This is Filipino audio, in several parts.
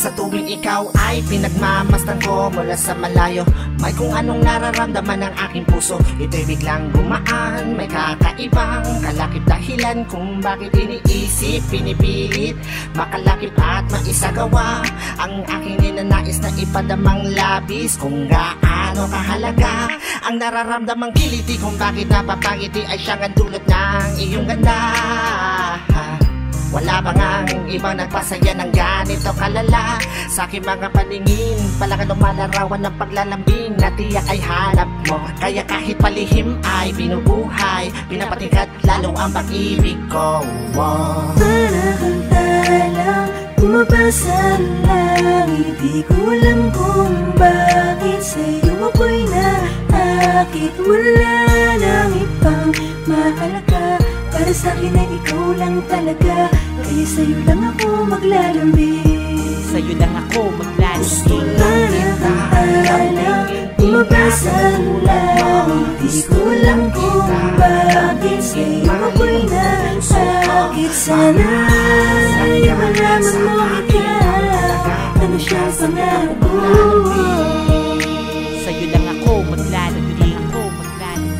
Sa tuwing ikaw ay pinagmamasdan ko mula sa malayo, may kung anong nararamdaman ng aking puso. Ito'y biglang gumaan, may kakaibang kalakip dahilan kung bakit iniisip, pinipilit makalakip at maisagawa ang aking ninanais na ipadamang labis. Kung gaano kahalaga ang nararamdamang kiliti, kung bakit napapangiti ay siyang ang dulot ng iyong ganda. Wala bang ang ibang nagpasaya ng ganito kalala? Sa aking mga paningin, palakan lumalarawan ng paglalambing na tiyak ay hanap mo. Kaya kahit palihim ay binubuhay, pinapatingkat lalo ang pag-ibig ko. Para kang talang bumabasa langit, di ko alam kung bakit sa'yo ako'y naakit. Wala nang ibang mahalaga, para sa'kin ay ikaw lang talaga. Kaya sa'yo lang ako maglalambing, sa'yo lang ako maglalambing. Para kang talang bumabasa langit, di ko alam kung bakit sa'yo ako'y naakit. Sana ay malaman mo ikaw, ano siyang pangarap ko. Sa'yo lang ako maglalambing.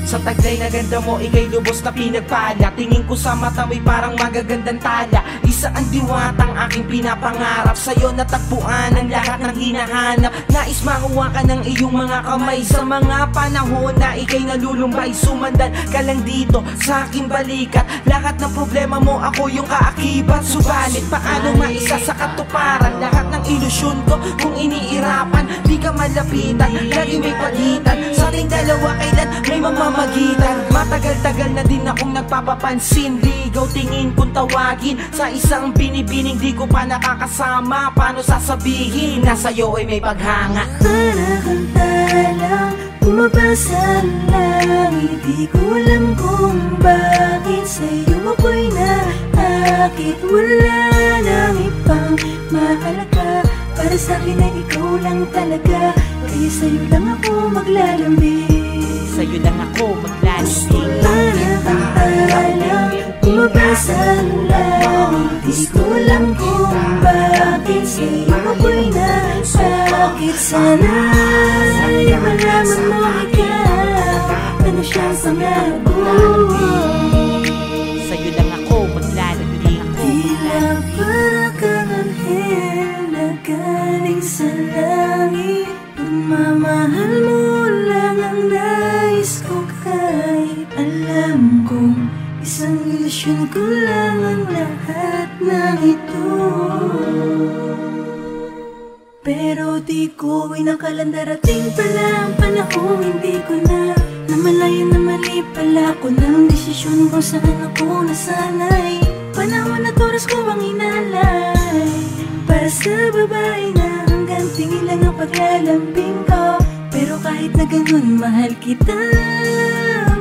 Sa taglay na ganda mo, ika'y lubos na pinagpala. Tingin ko sa mata mo'y parang magagandang tala. Isa ang diwatang aking pinapangarap, sa'yo natagpuan ang lahat ng hinahanap. Nais makuha ka ng iyong mga kamay sa mga panahon na ika'y nalulumbay. Sumandan ka lang dito sa aking balikat, lahat ng problema mo ako yung kaakibat. Subalit paano maisa sa katuparan lahat ng ilusyon ko kung iniirapan? Di ka malapitan, lagi may pagitan sa ating dalawa, kailan may mamamagitan. Matagal-tagal na din akong nagpapapansin, ligaw tingin kung tawagin sa isang binibining di ko pa nakakasama. Paano sasabihin na sa'yo ay may paghanga? Para kang talang bumabasa langit, di ko alam kung bakit sa'yo ako'y naakit. Wala nang ibang mahalaga, para sa'kin ay ikaw lang talaga. Kaya sa'yo lang ako maglalambing, sa'yo lang ako maglalambing. Para kang talang bumabasa langit, di ko alam kung bakit sa'yo ako'y naakit. Sana ay malaman mo ikaw, ano siyang pangarap ko. Sa'yo lang ako maglalambing. Tila para kang anghel na galing sa langit, pagmamahal mo lang ang nais ko. Kahit alam kong isang ilusyon ko lang ang lahat ng ito, pero di ko inakalang darating pala ang panahon. Hindi ko na namalayan na mali pala ko ng desisyon kung saan ako nasanay. Panahon at oras ko ang inalay para sa babae na hanggang tingin lang ang paglalambing ko. Pero kahit na ganun, mahal kita,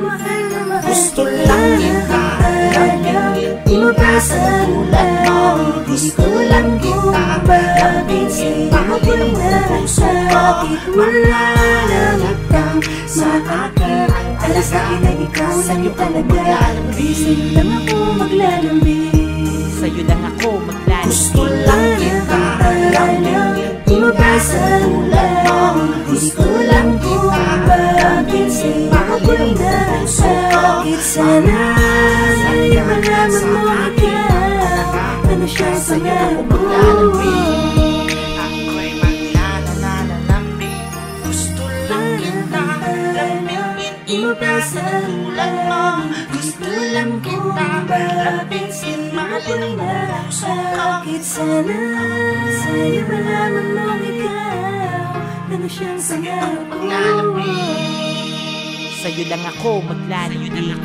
mahal na mahal Gusto kita. lang kita lambingin, bumabasa langit, di ko alam kung bakit sa'yo ako'y naakit. Wala nang ibang mahalaga, para sa'kin ay ikaw lang talaga. Kaya sa'yo lang ako maglalambing, sa'yo lang ako maglalambing. Gusto lang kita lambingin, bumabasa langit, di ko alam kung bakit sa'yo ako'y naakit. Sana ay malaman mo ikaw, ano siyang pangarap ko. ako'y maglalalambing. Gusto lang kita lambingin, Bumabasa langit, gusto lang kita lambingin, mahalin mo puso ko. naakit. Sana sa'yo malaman mo ikaw, ano siyang pangarap ko. Maglalambing, Sa'yo lang ako maglalambing.